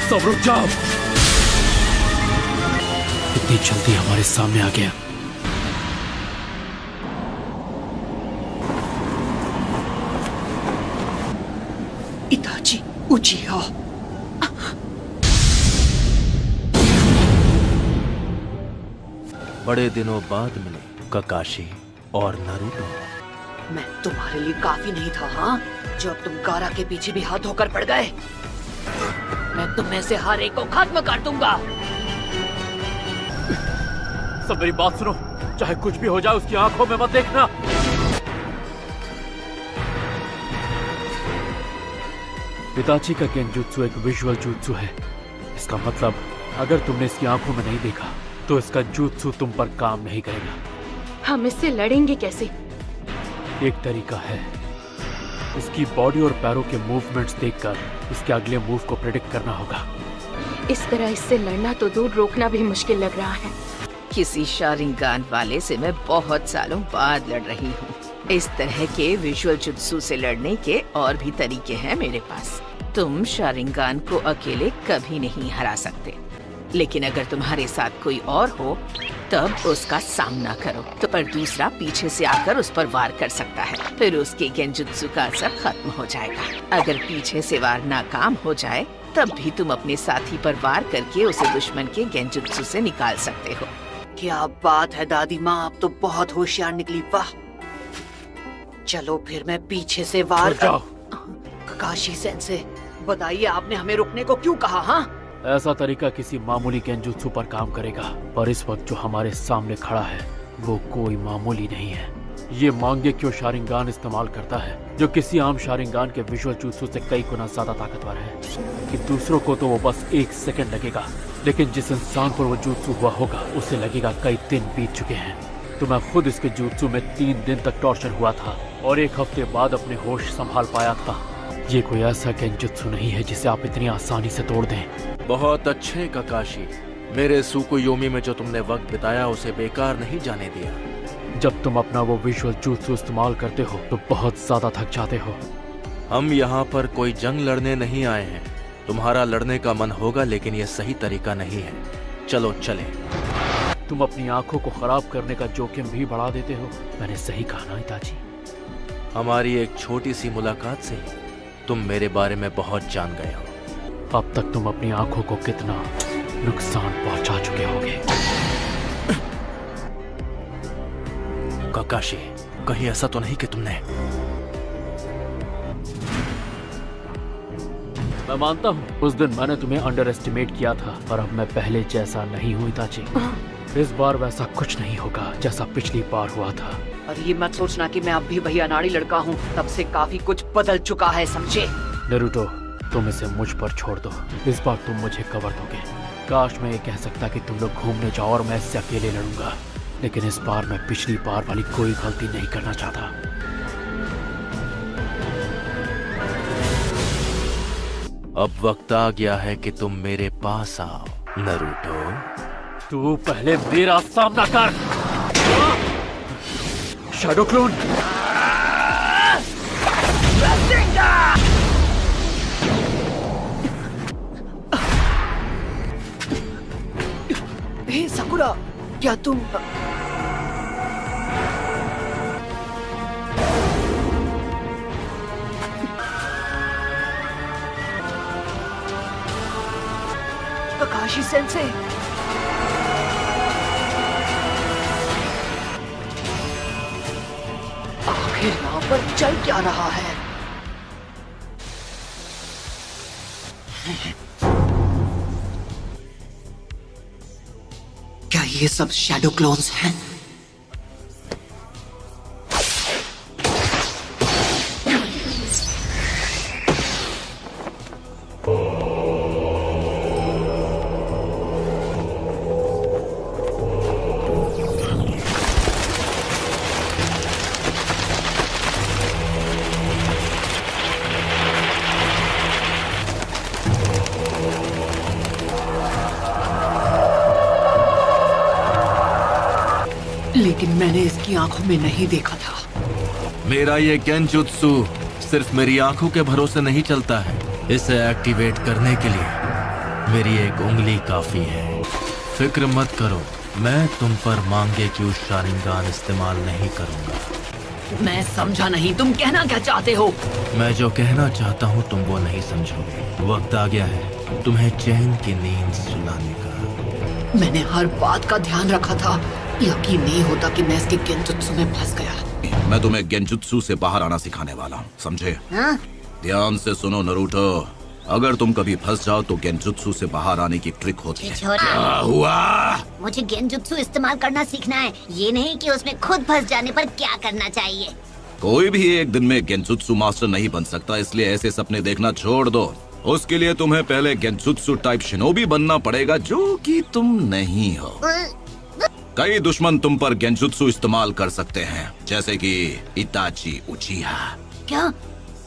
सब रुक जाओ। इतनी जल्दी हमारे सामने आ गया। इताची उचिया। बड़े दिनों बाद मिले काकाशी और नारुतो। मैं तुम्हारे लिए काफी नहीं था, हाँ? जब तुम गारा के पीछे भी हाथ धोकर पड़ गए। मैं तुम में से हर एक को खत्म कर दूंगा। सब मेरी बात सुनो, चाहे कुछ भी हो जाए उसकी आंखों में मत देखना। इताची का गेंजुत्सु एक विजुअल जुत्सु है। इसका मतलब अगर तुमने इसकी आंखों में नहीं देखा तो इसका जुत्सु तुम पर काम नहीं करेगा। हम इससे लड़ेंगे कैसे? एक तरीका है, इसकी बॉडी और पैरों के मूवमेंट्स देखकर इसके अगले मूव को प्रेडिक्ट करना होगा। इस तरह इससे लड़ना तो दूर, रोकना भी मुश्किल लग रहा है। किसी शारिंगान वाले से मैं बहुत सालों बाद लड़ रही हूँ। इस तरह के विजुअल जुत्सु से लड़ने के और भी तरीके हैं मेरे पास। तुम शारिंगान को अकेले कभी नहीं हरा सकते, लेकिन अगर तुम्हारे साथ कोई और हो तब उसका सामना करो। तो पर दूसरा पीछे से आकर उस पर वार कर सकता है, फिर उसके गेंजुत्सु का असर खत्म हो जाएगा। अगर पीछे से वार नाकाम हो जाए तब भी तुम अपने साथी पर वार करके उसे दुश्मन के गेंजुत्सु से निकाल सकते हो। क्या बात है दादी माँ, आप तो बहुत होशियार निकली। वाह, चलो फिर मैं पीछे से वार काकाशी सेंसे, बताइए आपने हमें रुकने को क्यों कहा? हाँ, ऐसा तरीका किसी मामूली गेंजुत्सु पर काम करेगा, पर इस वक्त जो हमारे सामने खड़ा है वो कोई मामूली नहीं है। ये मांगे क्यों शारिंगान इस्तेमाल करता है, जो किसी आम शारिंगान के विजुअल जुत्सु से कई गुना ज्यादा ताकतवर है। कि दूसरों को तो वो बस 1 सेकंड लगेगा, लेकिन जिस इंसान पर वो जुत्सु हुआ होगा उसे लगेगा कई दिन बीत चुके हैं। तो मैं खुद इसके जुत्सु में 3 दिन तक टॉर्चर हुआ था और 1 हफ्ते बाद अपने होश संभाल पाया था। ये कोई ऐसा गेंजुत्सु नहीं है जिसे आप इतनी आसानी से तोड़ दें। बहुत अच्छे काकाशी, मेरे सुकुयोमी में जो तुमने वक्त बिताया उसे बेकार नहीं जाने दिया। जब तुम अपना वो विजुअल जुत्सु इस्तेमाल करते हो तो बहुत ज्यादा थक जाते हो। हम यहाँ पर कोई जंग लड़ने नहीं आए हैं। तुम्हारा लड़ने का मन होगा, लेकिन ये सही तरीका नहीं है। चलो चले। तुम अपनी आंखों को खराब करने का जोखिम भी बढ़ा देते हो। मैंने सही कहा ना इताची? हमारी एक छोटी सी मुलाकात से तुम मेरे बारे में बहुत जान गए हो। अब तक तुम अपनी आंखों को कितना नुकसान पहुंचा चुके होगे। काकाशी, कहीं ऐसा तो नहीं कि तुमने? मैं मानता हूँ उस दिन मैंने तुम्हें अंडर एस्टिमेट किया था, पर अब मैं पहले जैसा नहीं हूँ इताची। इस बार वैसा कुछ नहीं होगा जैसा पिछली बार हुआ था। और ये मत सोचना कि मैं अब भी वही अनाड़ी लड़का हूँ। तब से काफी कुछ बदल चुका है, समझे? नारुतो, तुम इसे मुझ पर छोड़ दो। इस बार तुम मुझे कवर दोगे। काश मैं ये कह सकता कि तुम लोग घूमने जाओ और मैं इससे अकेले लड़ूंगा, लेकिन इस बार मैं पिछली बार वाली कोई गलती नहीं करना चाहता। अब वक्त आ गया है कि तुम मेरे पास आओ नारुतो। तू पहले मेरा सामना कर। Shadow clone. हे साकुरा, क्या तुम? काकाशी सेंसे, आखिर यहाँ पर चल क्या रहा है? क्या ये सब शैडो क्लोन्स हैं? लेकिन मैंने इसकी आंखों में नहीं देखा था। मेरा ये गेंजुत्सु सिर्फ मेरी आंखों के भरोसे नहीं चलता है। इसे एक्टिवेट करने के लिए मेरी एक उंगली काफी है। फिक्र मत करो, मैं तुम पर मांगे क्यों शारिंगान इस्तेमाल नहीं करूंगा। मैं समझा नहीं, तुम कहना क्या चाहते हो? मैं जो कहना चाहता हूँ तुम वो नहीं समझोगे। वक्त आ गया है तुम्हें चैन की नींद सुलाने का। मैंने हर बात का ध्यान रखा था। यकीन नहीं होता कि मैं इसके गेंजुत्सु में फंस गया। मैं तुम्हें गेंजुत्सु से बाहर आना सिखाने वाला हूँ, समझे? हाँ? ध्यान से सुनो नरूटो, अगर तुम कभी फंस जाओ तो गेंजुत्सु से बाहर आने की ट्रिक होती है। क्या हुआ? मुझे गेंजुत्सु इस्तेमाल करना सीखना है, ये नहीं कि उसमें खुद फंस जाने पर क्या करना चाहिए। कोई भी एक दिन में गेंजुत्सु मास्टर नहीं बन सकता, इसलिए ऐसे सपने देखना छोड़ दो। उसके लिए तुम्हें पहले गेंजुत्सु टाइप शिनोबी बनना पड़ेगा, जो कि तुम नहीं हो। कई दुश्मन तुम पर गेंजुत्सु इस्तेमाल कर सकते हैं, जैसे कि इताची उचिहा। क्या?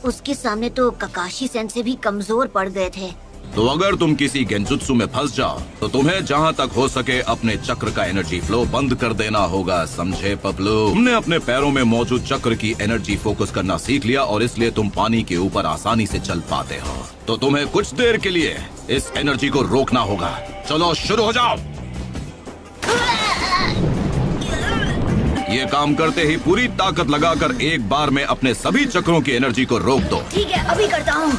उसके सामने तो ककाशी सेंसे भी कमजोर पड़ गए थे। तो अगर तुम किसी गेंजुत्सु में फंस जाओ तो तुम्हें जहाँ तक हो सके अपने चक्र का एनर्जी फ्लो बंद कर देना होगा, समझे पपलू? तुमने अपने पैरों में मौजूद चक्र की एनर्जी फोकस करना सीख लिया और इसलिए तुम पानी के ऊपर आसानी से चल पाते हो। तो तुम्हें कुछ देर के लिए इस एनर्जी को रोकना होगा। चलो शुरू हो जाओ। ये काम करते ही पूरी ताकत लगाकर एक बार में अपने सभी चक्रों की एनर्जी को रोक दो। ठीक है, अभी करता हूँ।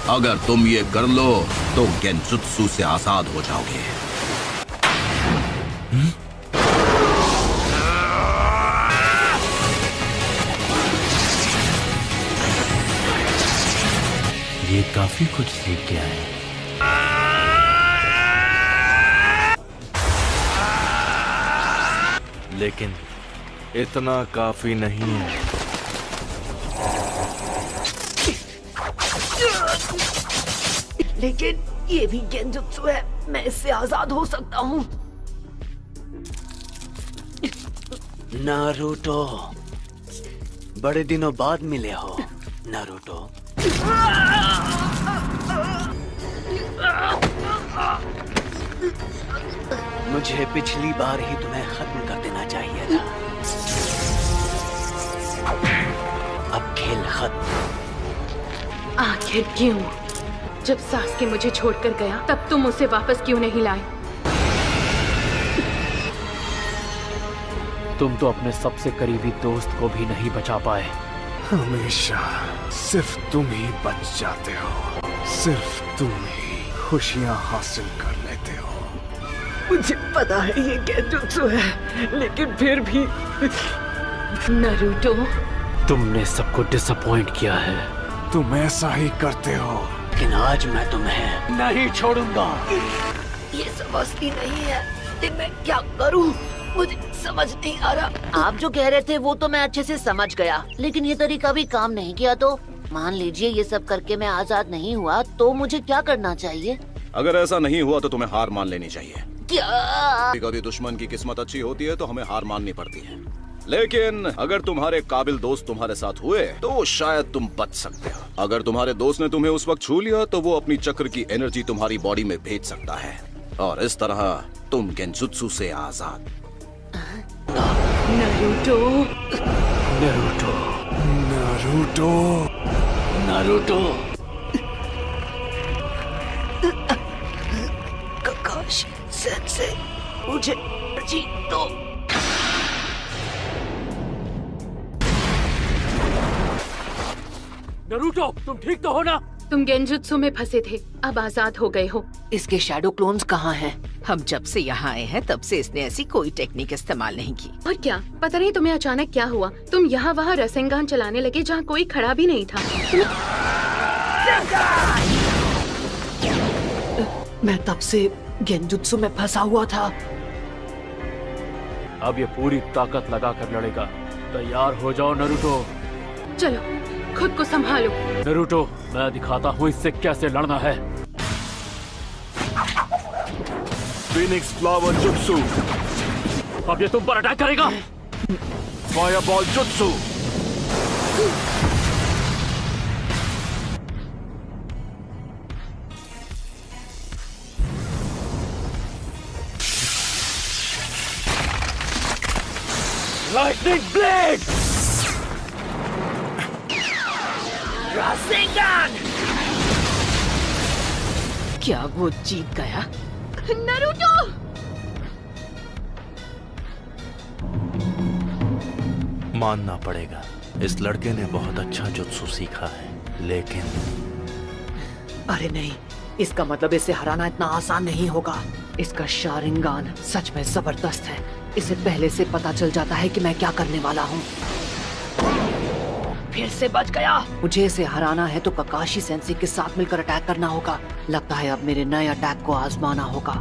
अगर तुम ये कर लो तो गेंजुत्सु से आजाद हो जाओगे। ये काफी कुछ सीख गया है। लेकिन इतना काफी नहीं है। लेकिन ये भी गेंजुत्सु है, मैं इससे आजाद हो सकता हूँ। नारुतो, बड़े दिनों बाद मिले हो नारुतो। मुझे पिछली बार ही तुम्हें खत्म कर देना चाहिए था। अब खेल खत्म। आखिर क्यों? जब सासके मुझे छोड़कर गया तब तुम उसे वापस क्यों नहीं लाए? तुम तो अपने सबसे करीबी दोस्त को भी नहीं बचा पाए। हमेशा सिर्फ तुम ही बच जाते हो, सिर्फ तुम ही खुशियां हासिल कर लेते हो। मुझे पता है ये गेंजुत्सु है, लेकिन फिर भी। नारुतो, तुमने सबको डिसअपॉइंट किया है। तुम ऐसा ही करते हो। लेकिन आज मैं तुम्हें नहीं छोड़ूंगा। ये समझती नहीं है कि मैं क्या करूं, मुझे समझ नहीं आ रहा। आप जो कह रहे थे वो तो मैं अच्छे से समझ गया, लेकिन ये तरीका भी काम नहीं किया। तो मान लीजिए ये सब करके मैं आजाद नहीं हुआ, तो मुझे क्या करना चाहिए? अगर ऐसा नहीं हुआ तो तुम्हें हार मान लेनी चाहिए। क्या? कभी दुश्मन की किस्मत अच्छी होती है तो हमें हार माननी पड़ती है, लेकिन अगर तुम्हारे काबिल दोस्त तुम्हारे साथ हुए तो शायद तुम बच सकते हो। अगर तुम्हारे दोस्त ने तुम्हें उस वक्त छू लिया तो वो अपनी चक्र की एनर्जी तुम्हारी बॉडी में भेज सकता है और इस तरह तुम गेंजुत्सु से आजाद। Naruto, Naruto, Naruto, Naruto. Kakashi सेंसे, मुझे जीत दो। नारुतो, तुम ठीक तो हो ना? तुम गेंजुत्सु में फंसे थे, अब आजाद हो गए हो। इसके शैडो क्लोन्स कहाँ हैं? हम जब से यहाँ आए हैं तब से इसने ऐसी कोई टेक्निक इस्तेमाल नहीं की। और क्या पता नहीं तुम्हें अचानक क्या हुआ, तुम यहाँ वहाँ रसेंगान चलाने लगे जहाँ कोई खड़ा भी नहीं था। मैं तब से गेंजुत्सु में फंसा हुआ था। अब ये पूरी ताकत लगा कर लड़ेगा। तैयार हो जाओ नारुतो। चलो, खुद को संभालो। नारुतो, मैं दिखाता हूँ इससे कैसे लड़ना है। फिनिक्स फ्लावर जुत्सु, अब ये तुम पर अटैक करेगा। फायरबॉल जुत्सु, लाइटनिंग ब्लेड, रासेंगान! क्या वो जीत गया? नारुतो! मानना पड़ेगा, इस लड़के ने बहुत अच्छा जुत्सु सीखा है, लेकिन अरे नहीं, इसका मतलब इसे हराना इतना आसान नहीं होगा। इसका शारिंगान सच में जबरदस्त है। इसे पहले से पता चल जाता है कि मैं क्या करने वाला हूँ। फिर से बच गया। मुझे इसे हराना है तो ककाशी सेंसी के साथ मिलकर अटैक करना होगा। लगता है अब मेरे नए अटैक को आजमाना होगा।